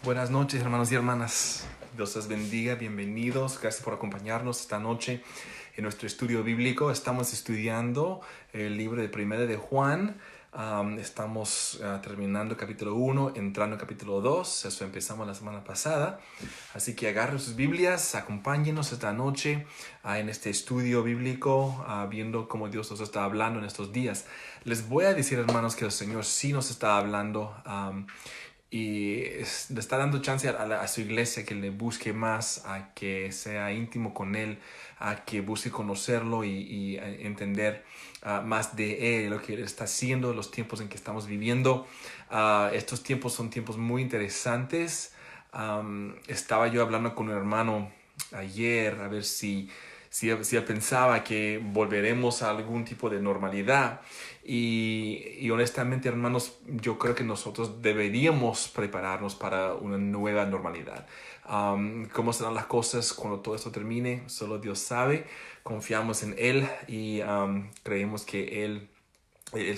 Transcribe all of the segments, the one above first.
Buenas noches, hermanos y hermanas. Dios les bendiga, bienvenidos. Gracias por acompañarnos esta noche en nuestro estudio bíblico. Estamos estudiando el libro de Primera de Juan. Estamos terminando el capítulo 1, entrando en el capítulo 2. Eso empezamos la semana pasada. Así que agarren sus Biblias, acompáñenos esta noche en este estudio bíblico, viendo cómo Dios nos está hablando en estos días. Les voy a decir, hermanos, que el Señor sí nos está hablando. Y le está dando chance a su iglesia que le busque más, a que sea íntimo con Él, a que busque conocerlo y entender más de Él, lo que Él está haciendo, los tiempos en que estamos viviendo. Estos tiempos son tiempos muy interesantes. Estaba yo hablando con un hermano ayer a ver si él pensaba que volveremos a algún tipo de normalidad. Y honestamente, hermanos, yo creo que nosotros deberíamos prepararnos para una nueva normalidad. ¿Cómo serán las cosas cuando todo esto termine? Solo Dios sabe. Confiamos en Él y creemos que Él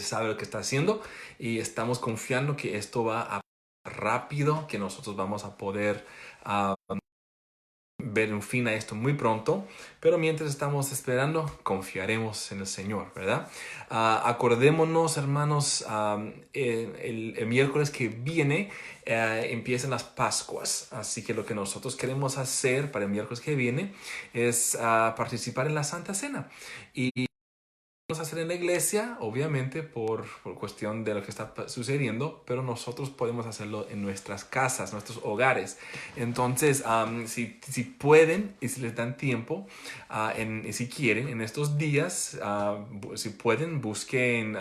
sabe lo que está haciendo y estamos confiando que esto va a rápido, que nosotros vamos a poder ver un fin a esto muy pronto, pero mientras estamos esperando, confiaremos en el Señor, ¿verdad? Acordémonos, hermanos, el miércoles que viene empiezan las Pascuas, así que lo que nosotros queremos hacer para el miércoles que viene es participar en la Santa Cena. Y vamos a hacer en la iglesia, obviamente, por cuestión de lo que está sucediendo, pero nosotros podemos hacerlo en nuestras casas, nuestros hogares. Entonces, si pueden y si les dan tiempo, si quieren, en estos días, si pueden, busquen.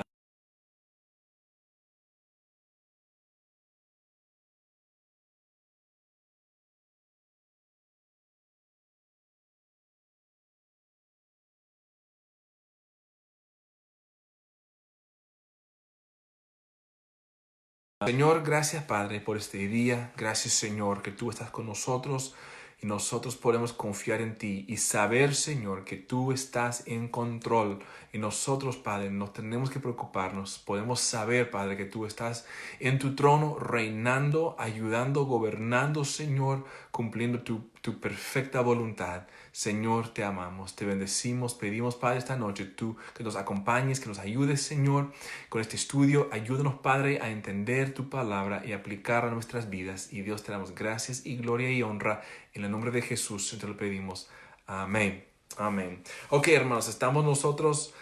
Señor, gracias Padre por este día. Gracias Señor que tú estás con nosotros y nosotros podemos confiar en ti y saber Señor que tú estás en control. Y nosotros Padre no tenemos que preocuparnos. Podemos saber Padre que tú estás en tu trono reinando, ayudando, gobernando Señor, cumpliendo tu perfecta voluntad. Señor, te amamos, te bendecimos, pedimos Padre esta noche tú que nos acompañes, que nos ayudes Señor con este estudio. Ayúdanos Padre a entender tu palabra y aplicarla a nuestras vidas. Y Dios te damos gracias y gloria y honra en el nombre de Jesús. Te lo pedimos. Amén. Amén. Ok, hermanos, estamos nosotros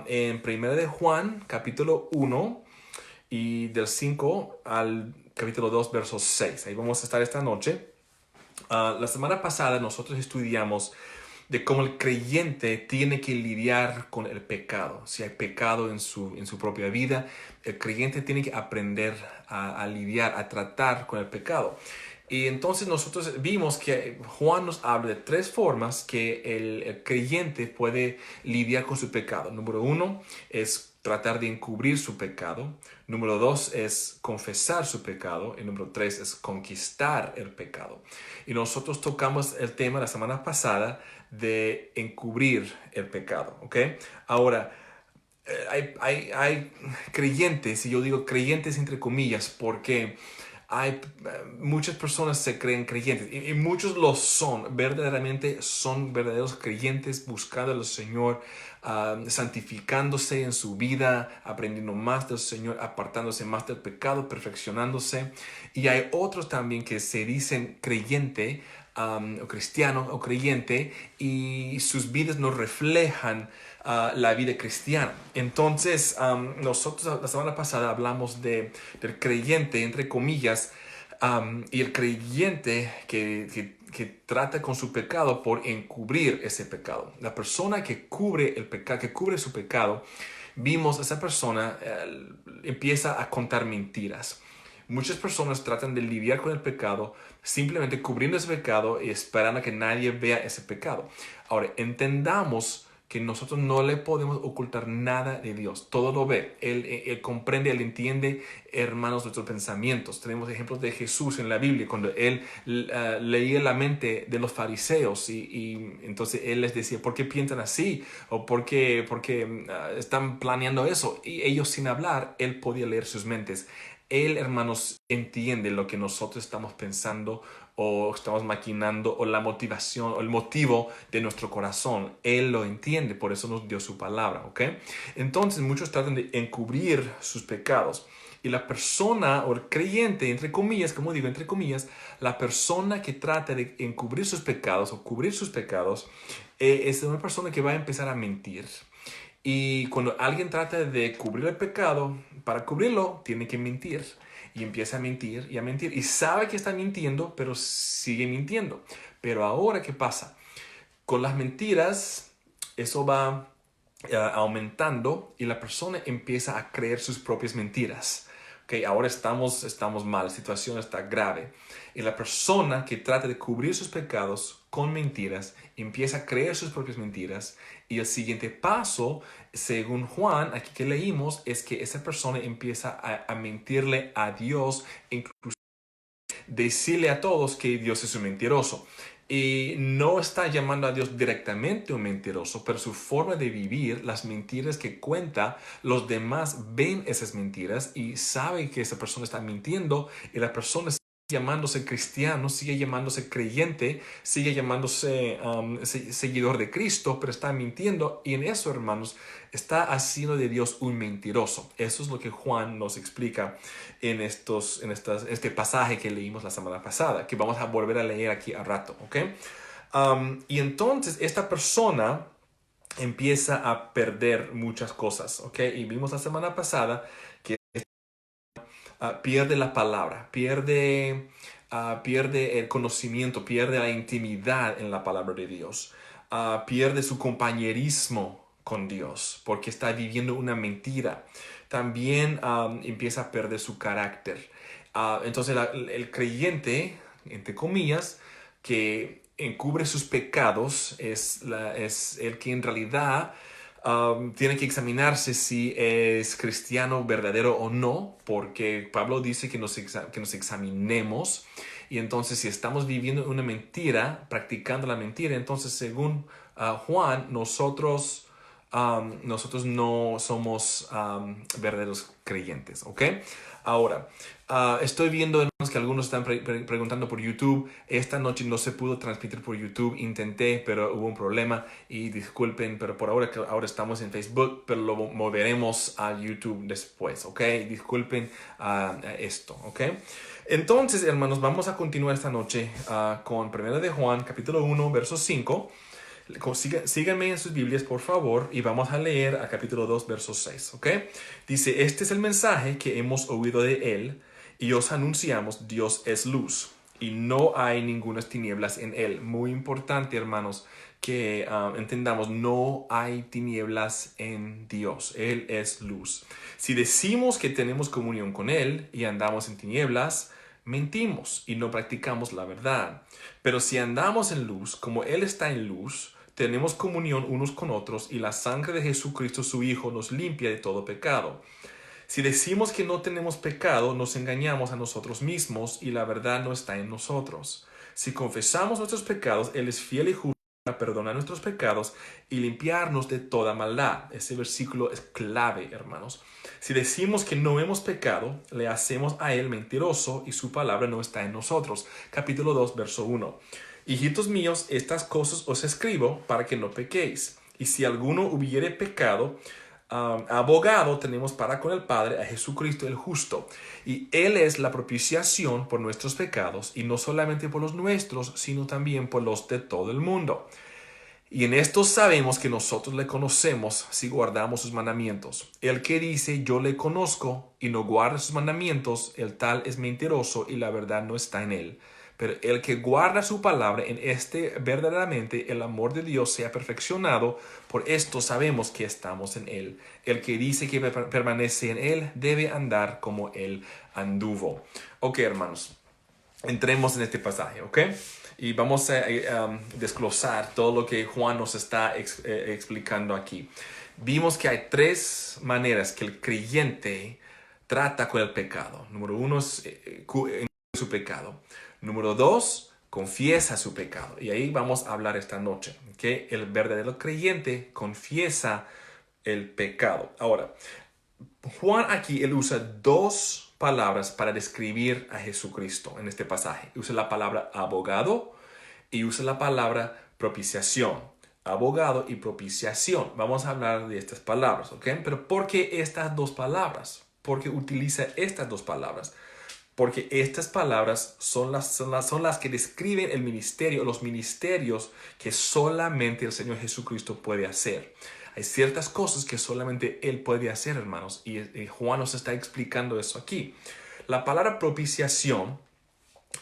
en 1 de Juan, capítulo 1 y del 5 al capítulo 2, verso 6. Ahí vamos a estar esta noche. La semana pasada nosotros estudiamos de cómo el creyente tiene que lidiar con el pecado. Si hay pecado en su propia vida, el creyente tiene que aprender a lidiar, a tratar con el pecado. Y entonces nosotros vimos que Juan nos habla de tres formas que el creyente puede lidiar con su pecado. Número uno es tratar de encubrir su pecado. Número dos es confesar su pecado. Y número tres es conquistar el pecado. Y nosotros tocamos el tema la semana pasada de encubrir el pecado, ¿ok? Ahora, hay creyentes, y yo digo creyentes entre comillas, porque muchas personas se creen creyentes y muchos lo son, verdaderamente son verdaderos creyentes buscando al Señor, santificándose en su vida, aprendiendo más del Señor, apartándose más del pecado, perfeccionándose. Y hay otros también que se dicen creyente, o cristiano o creyente, y sus vidas no reflejan la vida cristiana. Entonces, nosotros la semana pasada hablamos del creyente, entre comillas, y el creyente que trata con su pecado por encubrir ese pecado. La persona que cubre el pecado, que cubre su pecado, vimos esa persona empieza a contar mentiras. Muchas personas tratan de lidiar con el pecado simplemente cubriendo ese pecado y esperando a que nadie vea ese pecado. Ahora, entendamos que nosotros no le podemos ocultar nada de Dios. Todo lo ve. Él comprende, Él entiende, hermanos, nuestros pensamientos. Tenemos ejemplos de Jesús en la Biblia, cuando Él leía la mente de los fariseos y entonces Él les decía, ¿por qué piensan así? ¿O por qué están planeando eso? Y ellos sin hablar, Él podía leer sus mentes. Él, hermanos, entiende lo que nosotros estamos pensando o estamos maquinando o la motivación o el motivo de nuestro corazón. Él lo entiende, por eso nos dio su palabra, ¿ok? Entonces muchos tratan de encubrir sus pecados. Y la persona o el creyente, entre comillas, como digo, entre comillas, la persona que trata de encubrir sus pecados o cubrir sus pecados, es una persona que va a empezar a mentir. Y cuando alguien trata de cubrir el pecado, para cubrirlo, tiene que mentir. Y empieza a mentir y a mentir. Y sabe que está mintiendo, pero sigue mintiendo. Pero ahora, ¿qué pasa? Con las mentiras, eso va aumentando y la persona empieza a creer sus propias mentiras. Okay, ahora estamos mal, la situación está grave. Y la persona que trata de cubrir sus pecados con mentiras empieza a creer sus propias mentiras. Y el siguiente paso, según Juan, aquí que leímos, es que esa persona empieza a mentirle a Dios, incluso decirle a todos que Dios es un mentiroso. Y no está llamando a Dios directamente un mentiroso, pero su forma de vivir, las mentiras que cuenta, los demás ven esas mentiras y saben que esa persona está mintiendo y la persona sigue llamándose cristiano, sigue llamándose creyente, sigue llamándose seguidor de Cristo, pero está mintiendo y en eso, hermanos, está haciendo de Dios un mentiroso. Eso es lo que Juan nos explica en este pasaje que leímos la semana pasada, que vamos a volver a leer aquí al rato, ¿ok? Y entonces esta persona empieza a perder muchas cosas, ¿ok? Y vimos la semana pasada que pierde la palabra, pierde el conocimiento, pierde la intimidad en la palabra de Dios, pierde su compañerismo con Dios porque está viviendo una mentira. También empieza a perder su carácter. Entonces el creyente, entre comillas, que encubre sus pecados es el que en realidad tiene que examinarse si es cristiano verdadero o no, porque Pablo dice que nos examinemos. Y entonces si estamos viviendo una mentira, practicando la mentira, entonces según Juan, nosotros no somos verdaderos creyentes, ¿ok? Ahora, estoy viendo, hermanos, que algunos están preguntando por YouTube. Esta noche no se pudo transmitir por YouTube. Intenté, pero hubo un problema. Y disculpen, pero por ahora estamos en Facebook, pero lo moveremos a YouTube después, ¿ok? Disculpen esto, ¿ok? Entonces, hermanos, vamos a continuar esta noche con 1 de Juan, capítulo 1, verso 5. Síganme en sus Biblias, por favor, y vamos a leer a capítulo 2, verso 6, ¿ok? Dice, este es el mensaje que hemos oído de él y os anunciamos, Dios es luz y no hay ningunas tinieblas en él. Muy importante, hermanos, que entendamos, no hay tinieblas en Dios. Él es luz. Si decimos que tenemos comunión con él y andamos en tinieblas, mentimos y no practicamos la verdad. Pero si andamos en luz, como él está en luz, tenemos comunión unos con otros y la sangre de Jesucristo su Hijo nos limpia de todo pecado. Si decimos que no tenemos pecado, nos engañamos a nosotros mismos y la verdad no está en nosotros. Si confesamos nuestros pecados, Él es fiel y justo para perdonar nuestros pecados y limpiarnos de toda maldad. Ese versículo es clave, hermanos. Si decimos que no hemos pecado, le hacemos a Él mentiroso y su palabra no está en nosotros. Capítulo 2, verso 1. Hijitos míos, estas cosas os escribo para que no pequéis. Y si alguno hubiere pecado, abogado tenemos para con el Padre a Jesucristo el justo. Y Él es la propiciación por nuestros pecados, y no solamente por los nuestros, sino también por los de todo el mundo. Y en esto sabemos que nosotros le conocemos si guardamos sus mandamientos. El que dice yo le conozco y no guarda sus mandamientos, el tal es mentiroso y la verdad no está en él. Pero el que guarda su palabra, en este verdaderamente el amor de Dios sea perfeccionado. Por esto sabemos que estamos en él. El que dice que permanece en él debe andar como él anduvo. Ok, hermanos, entremos en este pasaje, ¿ok? Y vamos a desglosar todo lo que Juan nos está explicando aquí. Vimos que hay tres maneras que el creyente trata con el pecado. Número uno es su pecado. Número dos, confiesa su pecado. Y ahí vamos a hablar esta noche. Que el verdadero creyente confiesa el pecado. Ahora, Juan aquí, él usa dos palabras para describir a Jesucristo en este pasaje. Usa la palabra abogado y usa la palabra propiciación. Abogado y propiciación. Vamos a hablar de estas palabras, ¿ok? Pero ¿por qué estas dos palabras? ¿Por qué utiliza estas dos palabras? Porque estas palabras son las que describen el ministerio, los ministerios que solamente el Señor Jesucristo puede hacer. Hay ciertas cosas que solamente Él puede hacer, hermanos, y Juan nos está explicando eso aquí. La palabra propiciación,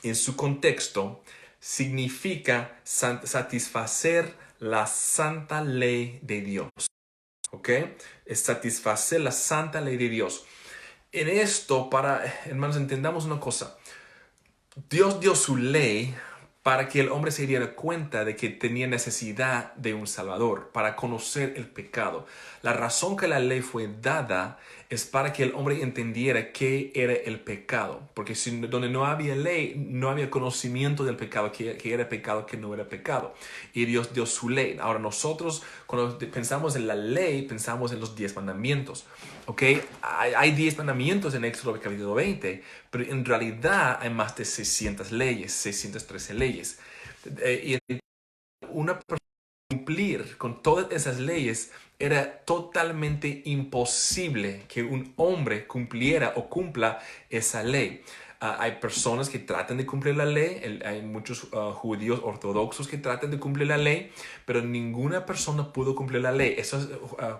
en su contexto, significa satisfacer la santa ley de Dios. ¿Ok? Es satisfacer la santa ley de Dios. En esto, hermanos, entendamos una cosa. Dios dio su ley para que el hombre se diera cuenta de que tenía necesidad de un Salvador, para conocer el pecado. La razón que la ley fue dada es para que el hombre entendiera qué era el pecado. Porque donde no había ley, no había conocimiento del pecado, que era pecado, que no era pecado. Y Dios dio su ley. Ahora nosotros, cuando pensamos en la ley, pensamos en los 10 mandamientos. ¿Ok? Hay 10 mandamientos en Éxodo capítulo 20, pero en realidad hay más de 600 leyes, 613 leyes. Y una persona cumplir con todas esas leyes era totalmente imposible que un hombre cumpliera o cumpla esa ley. Hay personas que tratan de cumplir la ley, hay muchos judíos ortodoxos que tratan de cumplir la ley, pero ninguna persona pudo cumplir la ley.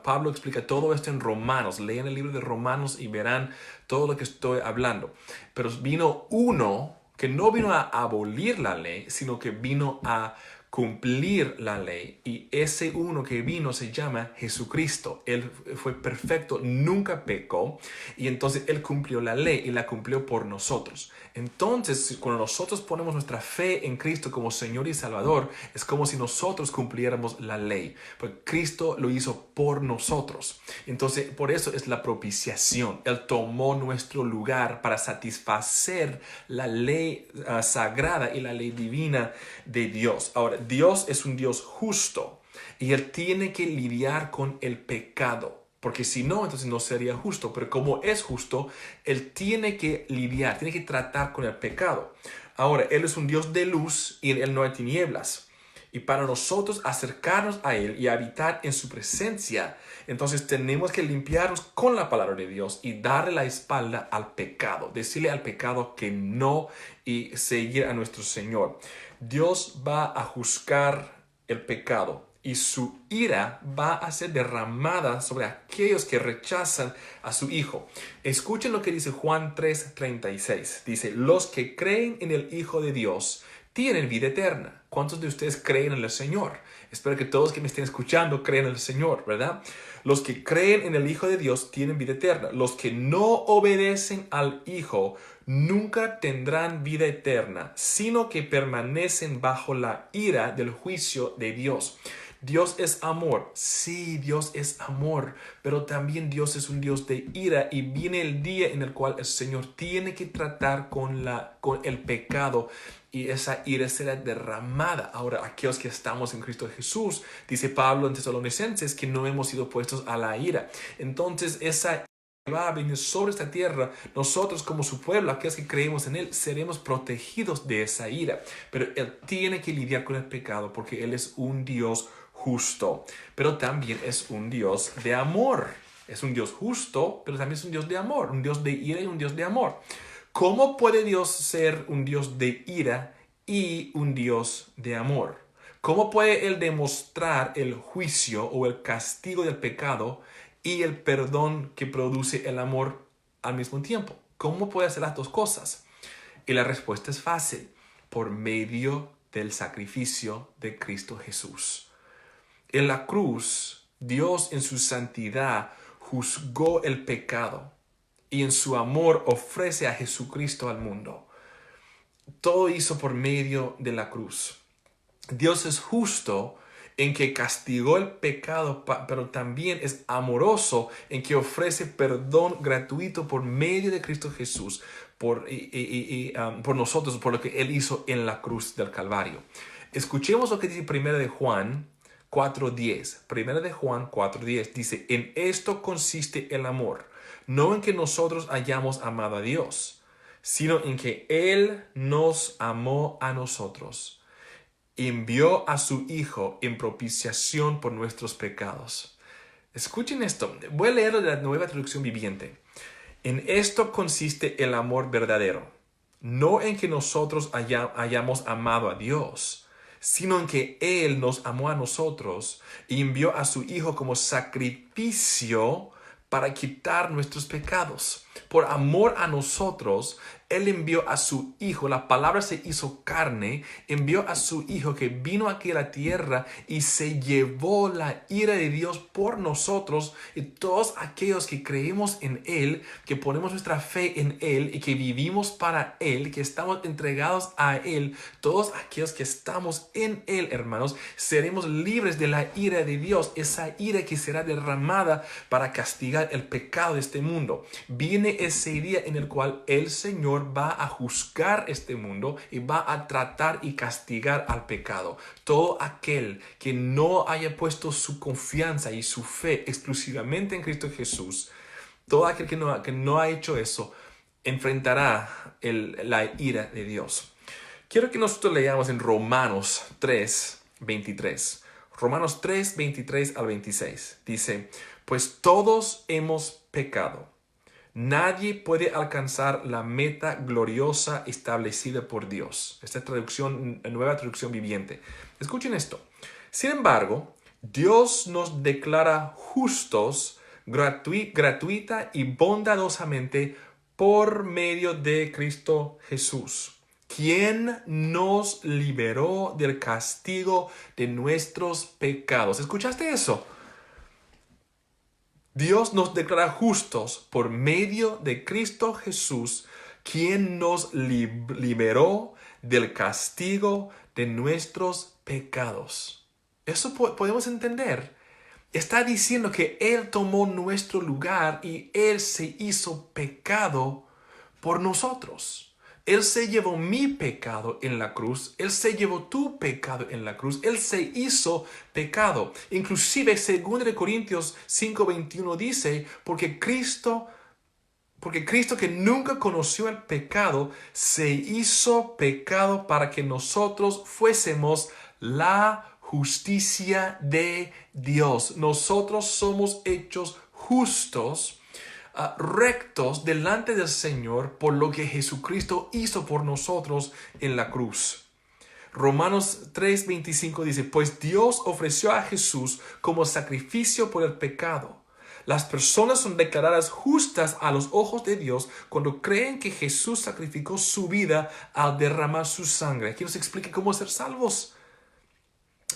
Pablo explica todo esto en Romanos. Lean el libro de Romanos y verán todo lo que estoy hablando. Pero vino uno que no vino a abolir la ley, sino que vino a cumplir la ley, y ese uno que vino se llama Jesucristo. Él fue perfecto, nunca pecó, y entonces Él cumplió la ley y la cumplió por nosotros. Entonces, cuando nosotros ponemos nuestra fe en Cristo como Señor y Salvador, es como si nosotros cumpliéramos la ley, porque Cristo lo hizo por nosotros. Entonces, por eso es la propiciación. Él tomó nuestro lugar para satisfacer la ley sagrada y la ley divina de Dios. Ahora, Dios es un Dios justo y Él tiene que lidiar con el pecado, porque si no, entonces no sería justo. Pero como es justo, Él tiene que lidiar, tiene que tratar con el pecado. Ahora, Él es un Dios de luz y en Él no hay tinieblas. Y para nosotros acercarnos a Él y habitar en su presencia, entonces tenemos que limpiarnos con la palabra de Dios y darle la espalda al pecado, decirle al pecado que no y seguir a nuestro Señor. Dios va a juzgar el pecado y su ira va a ser derramada sobre aquellos que rechazan a su Hijo. Escuchen lo que dice Juan 3:36. Dice, los que creen en el Hijo de Dios tienen vida eterna. ¿Cuántos de ustedes creen en el Señor? Espero que todos que me estén escuchando creen en el Señor, ¿verdad? Los que creen en el Hijo de Dios tienen vida eterna. Los que no obedecen al Hijo nunca tendrán vida eterna, sino que permanecen bajo la ira del juicio de Dios. Dios es amor. Sí, Dios es amor, pero también Dios es un Dios de ira, y viene el día en el cual el Señor tiene que tratar con el pecado, y esa ira será derramada. Ahora, aquellos que estamos en Cristo Jesús, dice Pablo en Tesalonicenses, que no hemos sido puestos a la ira. Entonces, esa va a venir sobre esta tierra. Nosotros como su pueblo, aquellos que creemos en Él, seremos protegidos de esa ira. Pero Él tiene que lidiar con el pecado porque Él es un Dios justo, pero también es un Dios de amor. Es un Dios justo, pero también es un Dios de amor, un Dios de ira y un Dios de amor. ¿Cómo puede Dios ser un Dios de ira y un Dios de amor? ¿Cómo puede Él demostrar el juicio o el castigo del pecado y el perdón que produce el amor al mismo tiempo? ¿Cómo puede hacer las dos cosas? Y la respuesta es fácil: por medio del sacrificio de Cristo Jesús. En la cruz, Dios en su santidad juzgó el pecado y en su amor ofrece a Jesucristo al mundo. Todo hizo por medio de la cruz. Dios es justo en que castigó el pecado, pero también es amoroso en que ofrece perdón gratuito por medio de Cristo Jesús por nosotros, por lo que Él hizo en la cruz del Calvario. Escuchemos lo que dice 1 de Juan 4:10. 1 de Juan 4:10 dice, en esto consiste el amor. no en que nosotros hayamos amado a Dios, sino en que Él nos amó a nosotros. Envió a su Hijo en propiciación por nuestros pecados. Escuchen esto. Voy a leerlo de la Nueva Traducción Viviente. En esto consiste el amor verdadero, no en que nosotros hayamos amado a Dios, sino en que Él nos amó a nosotros y envió a su Hijo como sacrificio para quitar nuestros pecados. Por amor a nosotros, Él envió a su Hijo, la palabra se hizo carne, envió a su Hijo que vino aquí a la tierra y se llevó la ira de Dios por nosotros y todos aquellos que creemos en Él, que ponemos nuestra fe en Él y que vivimos para Él, que estamos entregados a Él, todos aquellos que estamos en Él, hermanos, seremos libres de la ira de Dios, esa ira que será derramada para castigar el pecado de este mundo. Viene ese día en el cual el Señor va a juzgar este mundo y va a tratar y castigar al pecado. Todo aquel que no haya puesto su confianza y su fe exclusivamente en Cristo Jesús, todo aquel que no ha hecho eso, enfrentará la ira de Dios. Quiero que nosotros leamos en Romanos 3:23. Romanos 3:23 al 26. Dice, pues todos hemos pecado. Nadie puede alcanzar la meta gloriosa establecida por Dios. Esta es Nueva Traducción Viviente. Escuchen esto. Sin embargo, Dios nos declara justos gratuita y bondadosamente por medio de Cristo Jesús, quien nos liberó del castigo de nuestros pecados. ¿Escuchaste eso? Dios nos declara justos por medio de Cristo Jesús, quien nos liberó del castigo de nuestros pecados. Eso podemos entender. Está diciendo que Él tomó nuestro lugar y Él se hizo pecado por nosotros. Él se llevó mi pecado en la cruz. Él se llevó tu pecado en la cruz. Él se hizo pecado. Inclusive, 2 Corintios 5:21 dice, porque Cristo que nunca conoció el pecado, se hizo pecado para que nosotros fuésemos la justicia de Dios. Nosotros somos hechos justos, rectos delante del Señor por lo que Jesucristo hizo por nosotros en la cruz. Romanos 3:25 dice, pues Dios ofreció a Jesús como sacrificio por el pecado. Las personas son declaradas justas a los ojos de Dios cuando creen que Jesús sacrificó su vida al derramar su sangre. Aquí nos explica cómo ser salvos.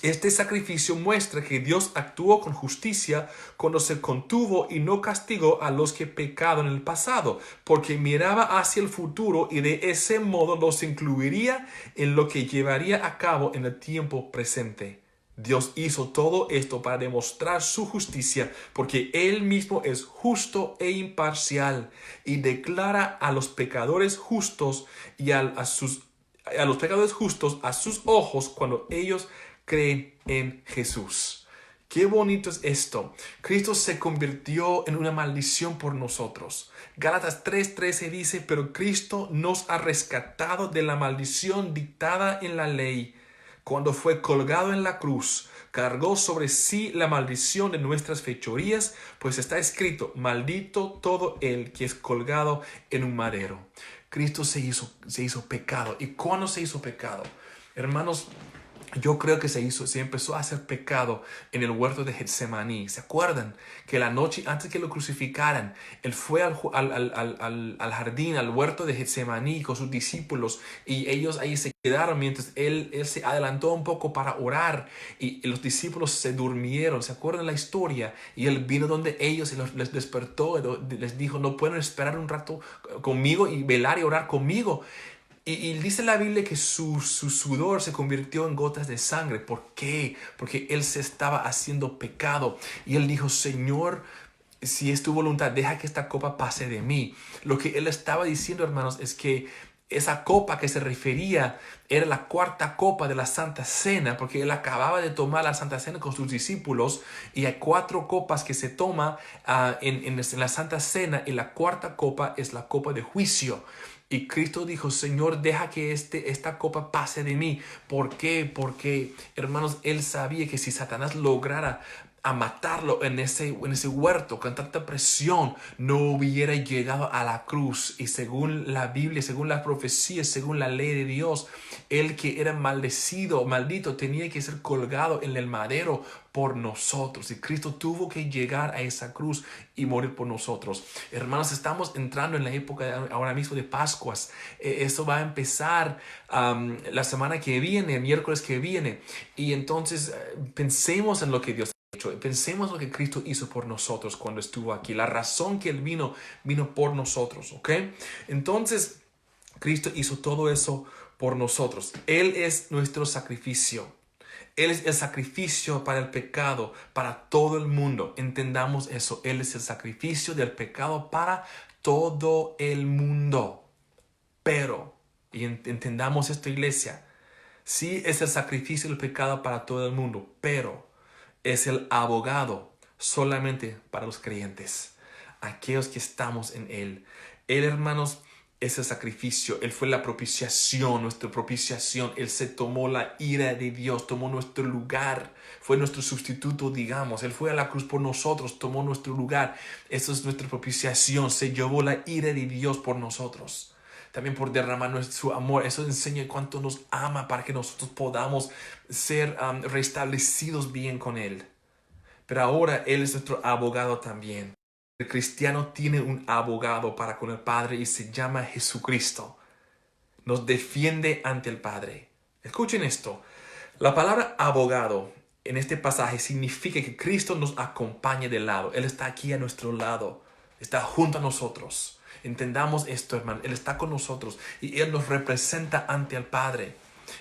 Este sacrificio muestra que Dios actuó con justicia cuando se contuvo y no castigó a los que pecaron en el pasado, porque miraba hacia el futuro y de ese modo los incluiría en lo que llevaría a cabo en el tiempo presente. Dios hizo todo esto para demostrar su justicia, porque Él mismo es justo e imparcial y declara a los pecadores justos y a los pecadores justos a sus ojos cuando ellos creen en Jesús. Qué bonito es esto. Cristo se convirtió en una maldición por nosotros. Gálatas 3:13 dice, pero Cristo nos ha rescatado de la maldición dictada en la ley. Cuando fue colgado en la cruz, cargó sobre sí la maldición de nuestras fechorías, pues está escrito, maldito todo el que es colgado en un madero. Cristo se hizo pecado. ¿Y cuándo se hizo pecado? Hermanos, yo creo que se empezó a hacer pecado en el huerto de Getsemaní. ¿Se acuerdan? Que la noche antes que lo crucificaran, Él fue al jardín, al huerto de Getsemaní con sus discípulos y ellos ahí se quedaron mientras él se adelantó un poco para orar y los discípulos se durmieron. ¿Se acuerdan la historia? Y Él vino donde ellos y les despertó y les dijo, no pueden esperar un rato conmigo y velar y orar conmigo. Y dice la Biblia que su sudor se convirtió en gotas de sangre. ¿Por qué? Porque Él se estaba haciendo pecado. Y Él dijo, Señor, si es tu voluntad, deja que esta copa pase de mí. Lo que Él estaba diciendo, hermanos, es que Esa copa que se refería era la cuarta copa de la Santa Cena, porque él acababa de tomar la Santa Cena con sus discípulos, y hay 4 copas que se toma en la Santa Cena, y la cuarta copa es la copa de juicio. Y Cristo dijo, Señor, deja que esta copa pase de mí. ¿Por qué? Porque, hermanos, él sabía que si Satanás lograra a matarlo en ese huerto con tanta presión, no hubiera llegado a la cruz. Y según la Biblia, según las profecías, según la ley de Dios, el que era maldito, tenía que ser colgado en el madero por nosotros. Y Cristo tuvo que llegar a esa cruz y morir por nosotros. Hermanos, estamos entrando en la época ahora mismo de Pascuas. Eso va a empezar la semana que viene, el miércoles que viene. Y entonces pensemos en lo que Dios ha hecho. Pensemos lo que Cristo hizo por nosotros cuando estuvo aquí. La razón que Él vino por nosotros, ¿ok? Entonces, Cristo hizo todo eso por nosotros. Él es nuestro sacrificio. Él es el sacrificio para el pecado, para todo el mundo. Entendamos eso. Él es el sacrificio del pecado para todo el mundo. Pero, y entendamos esto, iglesia, sí es el sacrificio del pecado para todo el mundo, pero es el abogado solamente para los creyentes, aquellos que estamos en Él. Él, hermanos, es el sacrificio. Él fue la propiciación, nuestra propiciación. Él se tomó la ira de Dios, tomó nuestro lugar. Fue nuestro sustituto, digamos. Él fue a la cruz por nosotros, tomó nuestro lugar. Eso es nuestra propiciación. Se llevó la ira de Dios por nosotros. También por derramar su amor. Eso enseña cuánto nos ama para que nosotros podamos ser restablecidos bien con Él. Pero ahora Él es nuestro abogado también. El cristiano tiene un abogado para con el Padre y se llama Jesucristo. Nos defiende ante el Padre. Escuchen esto. La palabra abogado en este pasaje significa que Cristo nos acompaña de lado. Él está aquí a nuestro lado. Está junto a nosotros. Entendamos esto, hermano. Él está con nosotros y Él nos representa ante el Padre.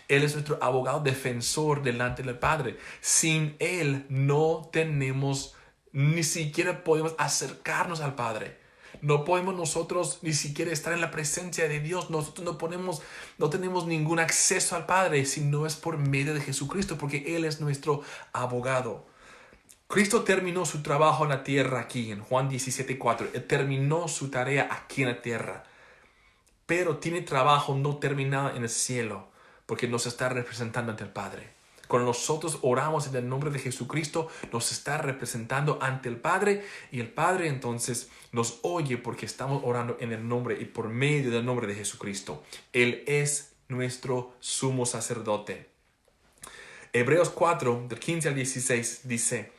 Él es nuestro abogado defensor delante del Padre. Sin Él no tenemos, ni siquiera podemos acercarnos al Padre. No podemos nosotros ni siquiera estar en la presencia de Dios. Nosotros no tenemos ningún acceso al Padre si no es por medio de Jesucristo, porque Él es nuestro abogado. Cristo terminó su trabajo en la tierra aquí, en Juan 17:4. Él terminó su tarea aquí en la tierra. Pero tiene trabajo no terminado en el cielo, porque nos está representando ante el Padre. Cuando nosotros oramos en el nombre de Jesucristo, nos está representando ante el Padre, y el Padre entonces nos oye porque estamos orando en el nombre y por medio del nombre de Jesucristo. Él es nuestro sumo sacerdote. Hebreos 4, del 15 al 16 dice: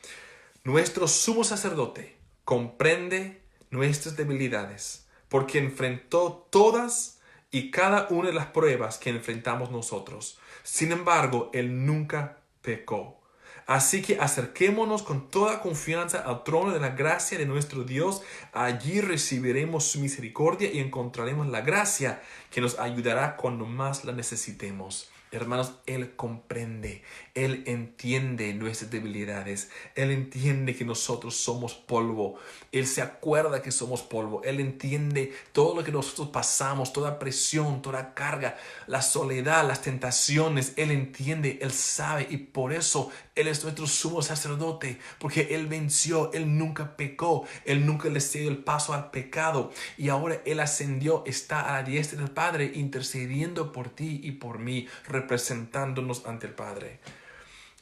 nuestro sumo sacerdote comprende nuestras debilidades, porque enfrentó todas y cada una de las pruebas que enfrentamos nosotros. Sin embargo, Él nunca pecó. Así que acerquémonos con toda confianza al trono de la gracia de nuestro Dios. Allí recibiremos su misericordia y encontraremos la gracia que nos ayudará cuando más la necesitemos. Hermanos, Él comprende, Él entiende nuestras debilidades, Él entiende que nosotros somos polvo, Él se acuerda que somos polvo, Él entiende todo lo que nosotros pasamos, toda presión, toda carga, la soledad, las tentaciones. Él entiende, Él sabe, y por eso Él es nuestro sumo sacerdote, porque Él venció, Él nunca pecó, Él nunca le cedió el paso al pecado, y ahora Él ascendió, está a la diestra del Padre, intercediendo por ti y por mí, representándonos ante el Padre.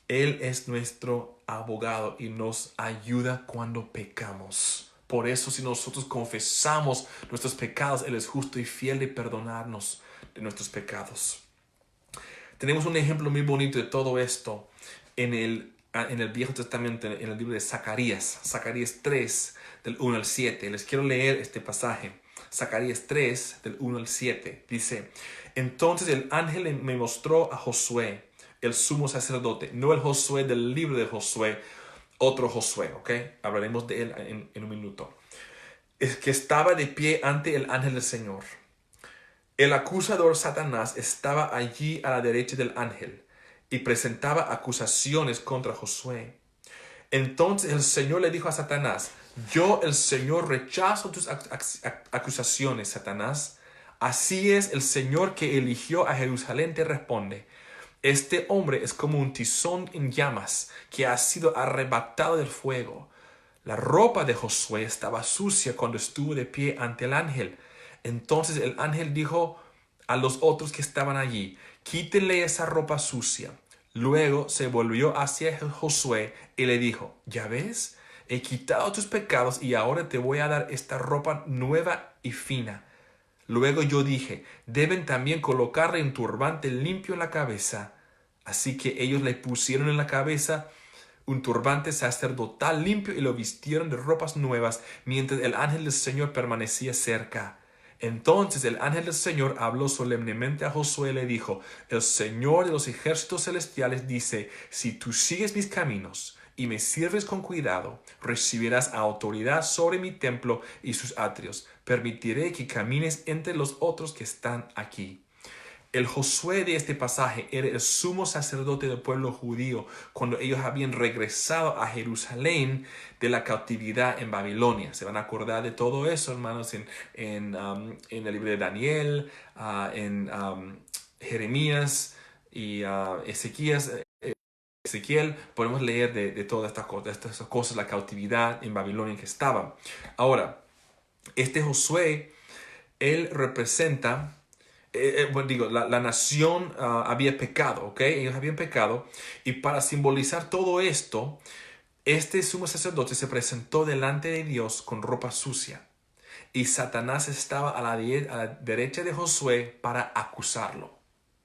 Él es nuestro abogado y nos ayuda cuando pecamos. Por eso, si nosotros confesamos nuestros pecados, Él es justo y fiel de perdonarnos de nuestros pecados. Tenemos un ejemplo muy bonito de todo esto en el Viejo Testamento, en el libro de Zacarías. Zacarías 3, del 1 al 7. Les quiero leer este pasaje. Zacarías 3, del 1 al 7. Dice: entonces el ángel me mostró a Josué, el sumo sacerdote. No el Josué del libro de Josué, otro Josué, ¿ok? Hablaremos de él en un minuto. Es que estaba de pie ante el ángel del Señor. El acusador Satanás estaba allí a la derecha del ángel y presentaba acusaciones contra Josué. Entonces el Señor le dijo a Satanás: yo, el Señor, rechazo tus acusaciones, Satanás. Así es, el Señor que eligió a Jerusalén te responde. Este hombre es como un tizón en llamas que ha sido arrebatado del fuego. La ropa de Josué estaba sucia cuando estuvo de pie ante el ángel. Entonces el ángel dijo a los otros que estaban allí, quítenle esa ropa sucia. Luego se volvió hacia Josué y le dijo, ¿ya ves? He quitado tus pecados y ahora te voy a dar esta ropa nueva y fina. Luego yo dije, deben también colocarle un turbante limpio en la cabeza. Así que ellos le pusieron en la cabeza un turbante sacerdotal limpio y lo vistieron de ropas nuevas, mientras el ángel del Señor permanecía cerca. Entonces el ángel del Señor habló solemnemente a Josué y le dijo, el Señor de los ejércitos celestiales dice, si tú sigues mis caminos y me sirves con cuidado, recibirás autoridad sobre mi templo y sus atrios. Permitiré que camines entre los otros que están aquí. El Josué de este pasaje era el sumo sacerdote del pueblo judío cuando ellos habían regresado a Jerusalén de la cautividad en Babilonia. Se van a acordar de todo eso, hermanos, en el libro de Daniel, en Jeremías y Ezequiel. Podemos leer de todas estas cosas, la cautividad en Babilonia en que estaban. Ahora, este Josué, él representa la nación había pecado, ¿ok? Ellos habían pecado. Y para simbolizar todo esto, este sumo sacerdote se presentó delante de Dios con ropa sucia. Y Satanás estaba a la derecha de Josué para acusarlo.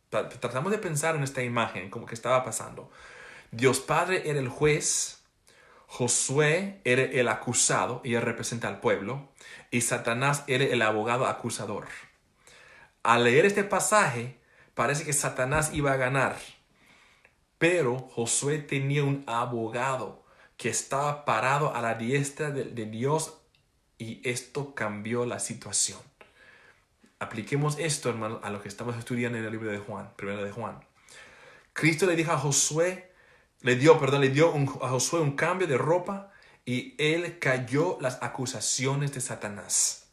Tratamos de pensar en esta imagen, como que estaba pasando. Dios Padre era el juez, Josué era el acusado, y él representa al pueblo, y Satanás era el abogado acusador. Al leer este pasaje, parece que Satanás iba a ganar, pero Josué tenía un abogado que estaba parado a la diestra de Dios y esto cambió la situación. Apliquemos esto, hermano, a lo que estamos estudiando en el libro de Juan, primero de Juan. Cristo le dijo a Josué, a Josué un cambio de ropa y él cayó las acusaciones de Satanás.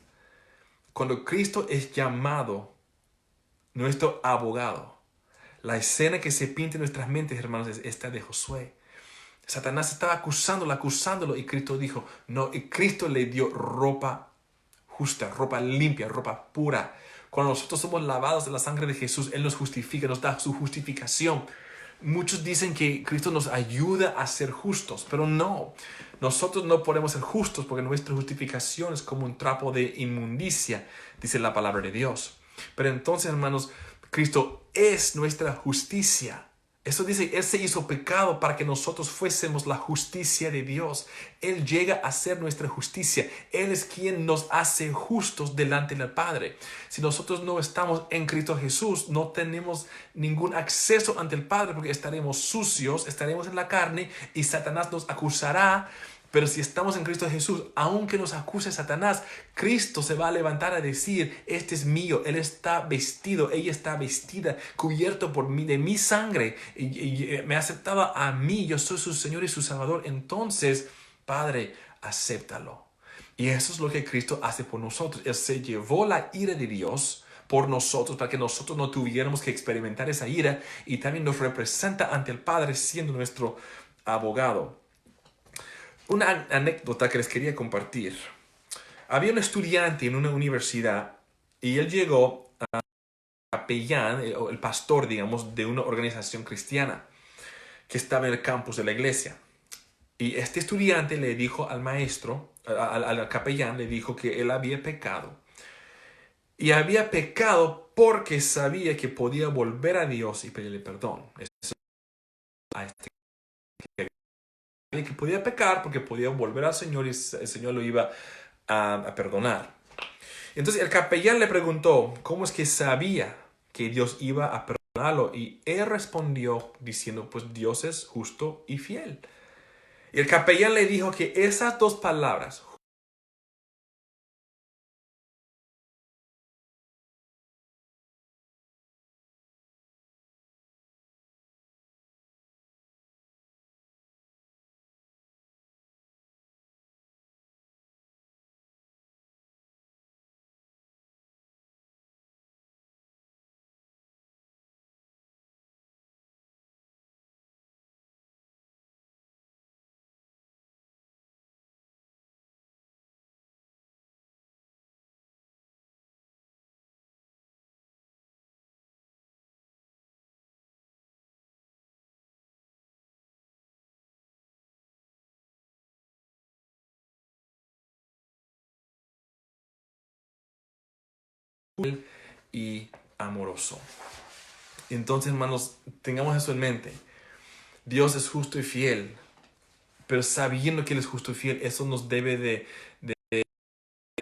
Cuando Cristo es llamado nuestro abogado, la escena que se pinta en nuestras mentes, hermanos, es esta de Josué. Satanás estaba acusándolo, y Cristo dijo, no, y Cristo le dio ropa justa, ropa limpia, ropa pura. Cuando nosotros somos lavados de la sangre de Jesús, Él nos justifica, nos da su justificación. Muchos dicen que Cristo nos ayuda a ser justos, pero no. Nosotros no podemos ser justos porque nuestra justificación es como un trapo de inmundicia, dice la palabra de Dios. Pero entonces, hermanos, Cristo es nuestra justicia. Eso dice, Él se hizo pecado para que nosotros fuésemos la justicia de Dios. Él llega a ser nuestra justicia. Él es quien nos hace justos delante del Padre. Si nosotros no estamos en Cristo Jesús, no tenemos ningún acceso ante el Padre porque estaremos sucios, estaremos en la carne y Satanás nos acusará. Pero si estamos en Cristo Jesús, aunque nos acuse Satanás, Cristo se va a levantar a decir, este es mío, Él está vestido, ella está vestida, cubierto por mí, de mi sangre, y me ha aceptado a mí, yo soy su Señor y su Salvador. Entonces, Padre, acéptalo. Y eso es lo que Cristo hace por nosotros. Él se llevó la ira de Dios por nosotros para que nosotros no tuviéramos que experimentar esa ira, y también nos representa ante el Padre siendo nuestro abogado. Una anécdota que les quería compartir. Había un estudiante en una universidad y él llegó a capellán, el pastor, digamos, de una organización cristiana que estaba en el campus de la iglesia. Y este estudiante le dijo al maestro, al capellán, le dijo que él había pecado. Y había pecado porque sabía que podía volver a Dios y pedirle perdón. Que podía pecar porque podía volver al Señor y el Señor lo iba a perdonar. Entonces el capellán le preguntó cómo es que sabía que Dios iba a perdonarlo, y él respondió diciendo, pues Dios es justo y fiel. Y el capellán le dijo que esas dos palabras, y amoroso. Entonces, hermanos, tengamos eso en mente. Dios es justo y fiel, pero sabiendo que Él es justo y fiel, eso nos debe de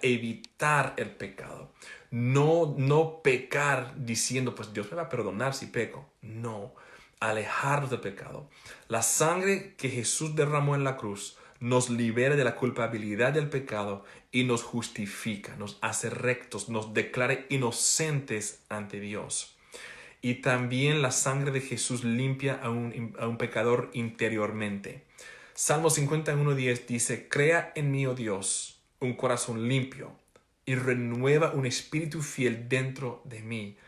evitar el pecado. No pecar diciendo, pues Dios me va a perdonar si peco. No, alejarnos del pecado. La sangre que Jesús derramó en la cruz nos libera de la culpabilidad del pecado y nos justifica, nos hace rectos, nos declara inocentes ante Dios. Y también la sangre de Jesús limpia a un pecador interiormente. Salmo 51:10 dice, crea en mí, oh Dios, un corazón limpio y renueva un espíritu fiel dentro de mí.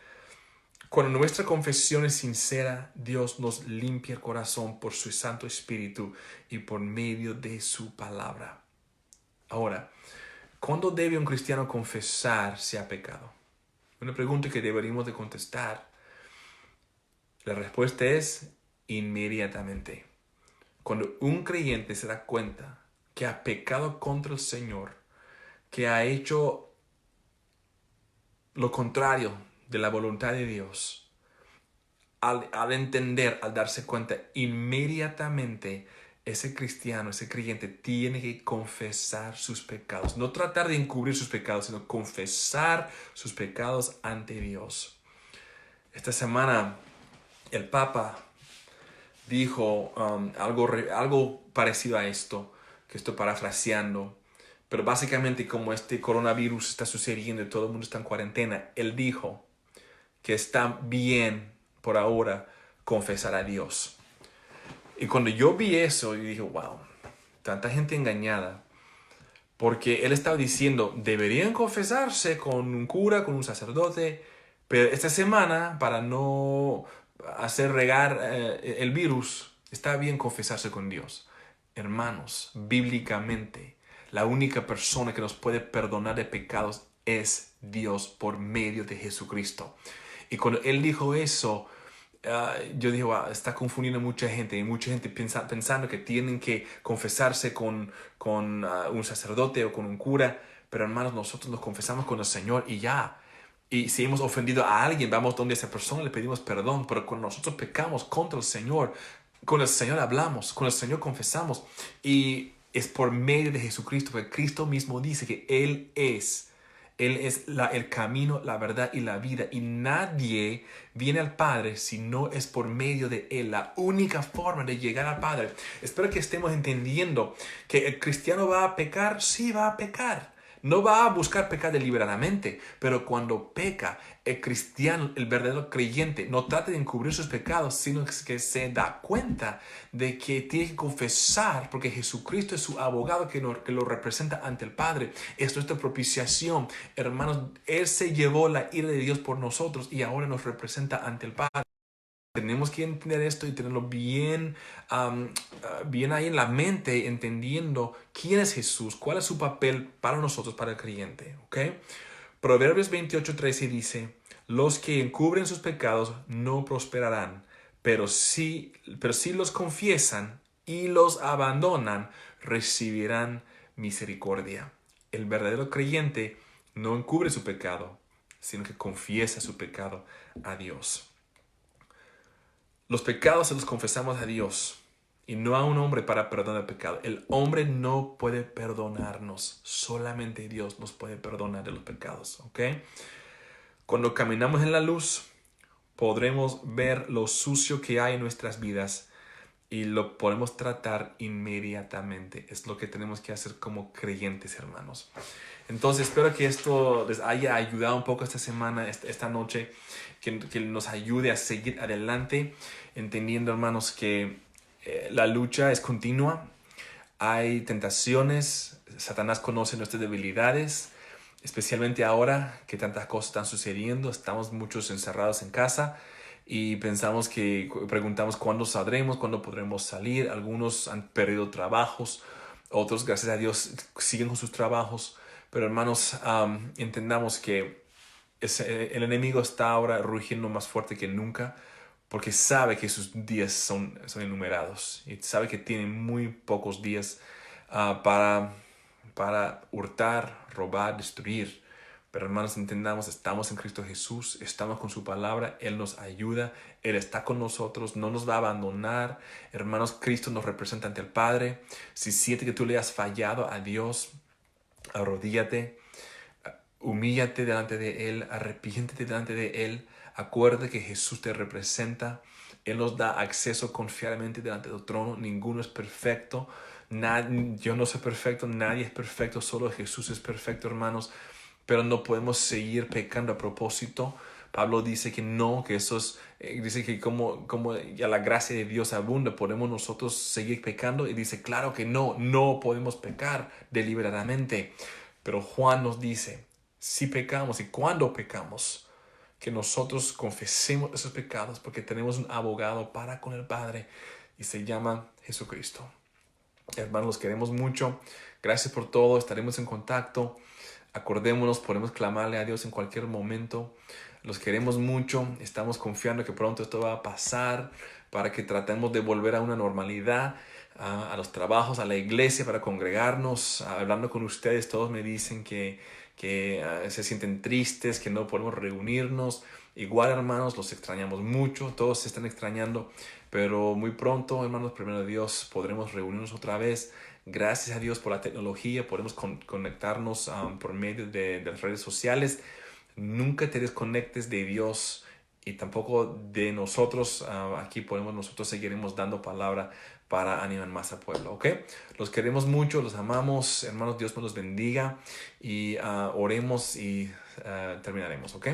Cuando nuestra confesión es sincera, Dios nos limpia el corazón por su Santo Espíritu y por medio de su palabra. Ahora, ¿cuándo debe un cristiano confesar si ha pecado? Una pregunta que deberíamos de contestar. La respuesta es inmediatamente. Cuando un creyente se da cuenta que ha pecado contra el Señor, que ha hecho lo contrario de la voluntad de Dios, al entender, al darse cuenta, inmediatamente ese cristiano, ese creyente tiene que confesar sus pecados. No tratar de encubrir sus pecados, sino confesar sus pecados ante Dios. Esta semana el Papa dijo algo parecido a esto, que estoy parafraseando, pero básicamente como este coronavirus está sucediendo y todo el mundo está en cuarentena, él dijo que está bien por ahora confesar a Dios. Y cuando yo vi eso, yo dije, wow, tanta gente engañada. Porque él estaba diciendo, deberían confesarse con un cura, con un sacerdote, pero esta semana, para no hacer regar el virus, está bien confesarse con Dios. Hermanos, bíblicamente, la única persona que nos puede perdonar de pecados es Dios por medio de Jesucristo. Y cuando él dijo eso, yo dije, wow, está confundiendo a mucha gente. Y mucha gente pensando que tienen que confesarse con un sacerdote o con un cura. Pero hermanos, nosotros nos confesamos con el Señor y ya. Y si hemos ofendido a alguien, vamos donde esa persona le pedimos perdón. Pero cuando nosotros pecamos contra el Señor, con el Señor hablamos, con el Señor confesamos. Y es por medio de Jesucristo, porque Cristo mismo dice que Él es el camino, la verdad y la vida. Y nadie viene al Padre si no es por medio de Él. La única forma de llegar al Padre. Espero que estemos entendiendo que el cristiano va a pecar. Sí, va a pecar. No va a buscar pecar deliberadamente, pero cuando peca, el cristiano, el verdadero creyente, no trata de encubrir sus pecados, sino que se da cuenta de que tiene que confesar, porque Jesucristo es su abogado que lo representa ante el Padre. Es nuestra propiciación. Hermanos, Él se llevó la ira de Dios por nosotros y ahora nos representa ante el Padre. Tenemos que entender esto y tenerlo bien, bien ahí en la mente, entendiendo quién es Jesús, cuál es su papel para nosotros, para el creyente. ¿Okay? Proverbios 28:13 dice, los que encubren sus pecados no prosperarán, pero si los confiesan y los abandonan, recibirán misericordia. El verdadero creyente no encubre su pecado, sino que confiesa su pecado a Dios. Los pecados se los confesamos a Dios y no a un hombre para perdonar el pecado. El hombre no puede perdonarnos. Solamente Dios nos puede perdonar de los pecados. ¿Ok? Cuando caminamos en la luz, podremos ver lo sucio que hay en nuestras vidas y lo podemos tratar inmediatamente. Es lo que tenemos que hacer como creyentes, hermanos. Entonces, espero que esto les haya ayudado un poco esta semana, esta noche, que nos ayude a seguir adelante, entendiendo, hermanos, que la lucha es continua. Hay tentaciones, Satanás conoce nuestras debilidades, especialmente ahora que tantas cosas están sucediendo. Estamos muchos encerrados en casa y preguntamos cuándo saldremos, cuándo podremos salir. Algunos han perdido trabajos, otros, gracias a Dios, siguen con sus trabajos. Pero hermanos, entendamos que el enemigo está ahora rugiendo más fuerte que nunca porque sabe que sus días son enumerados y sabe que tiene muy pocos días para hurtar, robar, destruir. Pero hermanos, entendamos, estamos en Cristo Jesús, estamos con su palabra, Él nos ayuda, Él está con nosotros, no nos va a abandonar. Hermanos, Cristo nos representa ante el Padre. Si sientes que tú le has fallado a Dios, arrodíllate, humíllate delante de Él, arrepiéntete delante de Él. Acuérdate que Jesús te representa. Él nos da acceso confiadamente delante del trono. Ninguno es perfecto. Yo no soy perfecto, nadie es perfecto, solo Jesús es perfecto, hermanos. Pero no podemos seguir pecando a propósito. Pablo dice que no, que eso es, dice que como ya la gracia de Dios abunda, podemos nosotros seguir pecando. Y dice, claro que no podemos pecar deliberadamente. Pero Juan nos dice, si pecamos y cuando pecamos, que nosotros confesemos esos pecados porque tenemos un abogado para con el Padre y se llama Jesucristo. Hermanos, los queremos mucho. Gracias por todo. Estaremos en contacto. Acordémonos, podemos clamarle a Dios en cualquier momento. Los queremos mucho. Estamos confiando que pronto esto va a pasar para que tratemos de volver a una normalidad, a los trabajos, a la iglesia, para congregarnos. Hablando con ustedes, todos me dicen que se sienten tristes, que no podemos reunirnos. Igual, hermanos, los extrañamos mucho. Todos se están extrañando. Pero muy pronto, hermanos, primero Dios, podremos reunirnos otra vez. Gracias a Dios por la tecnología, podemos conectarnos por medio de las redes sociales. Nunca te desconectes de Dios y tampoco de nosotros. Aquí nosotros seguiremos dando palabra para animar más al pueblo, ¿ok? Los queremos mucho, los amamos, hermanos. Dios nos los bendiga y oremos y terminaremos, ¿ok?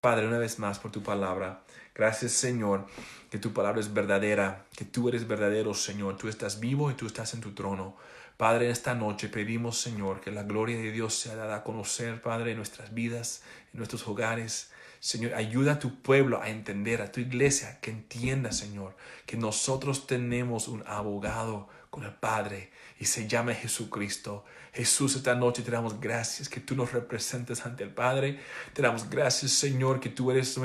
Padre, una vez más por tu palabra. Gracias, Señor, que tu palabra es verdadera, que tú eres verdadero, Señor. Tú estás vivo y tú estás en tu trono. Padre, en esta noche pedimos, Señor, que la gloria de Dios sea dada a conocer, Padre, en nuestras vidas, en nuestros hogares. Señor, ayuda a tu pueblo a entender, a tu iglesia, que entienda, Señor, que nosotros tenemos un abogado con el Padre y se llama Jesucristo. Jesús, esta noche te damos gracias que tú nos representas ante el Padre. Te damos gracias, Señor, que tú eres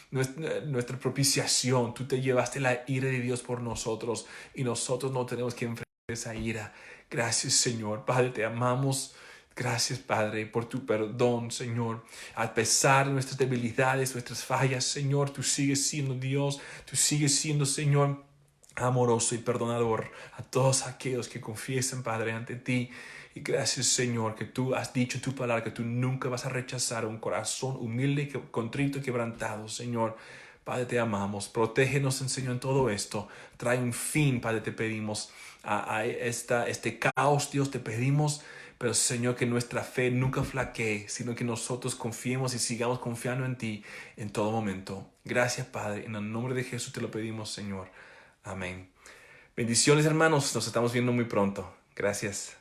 nuestra propiciación. Tú te llevaste la ira de Dios por nosotros y nosotros no tenemos que enfrentar esa ira. Gracias, Señor. Padre, te amamos. Gracias, Padre, por tu perdón, Señor. A pesar de nuestras debilidades, nuestras fallas, Señor, tú sigues siendo Dios. Tú sigues siendo, Señor, amoroso y perdonador a todos aquellos que confiesen, Padre, ante ti. Y gracias, Señor, que tú has dicho en tu palabra que tú nunca vas a rechazar un corazón humilde, contrito y quebrantado, Señor. Padre, te amamos. Protégenos, Señor, en todo esto. Trae un fin, Padre, te pedimos, a este caos, Dios, te pedimos. Pero, Señor, que nuestra fe nunca flaquee, sino que nosotros confiemos y sigamos confiando en ti en todo momento. Gracias, Padre. En el nombre de Jesús te lo pedimos, Señor. Amén. Bendiciones, hermanos. Nos estamos viendo muy pronto. Gracias.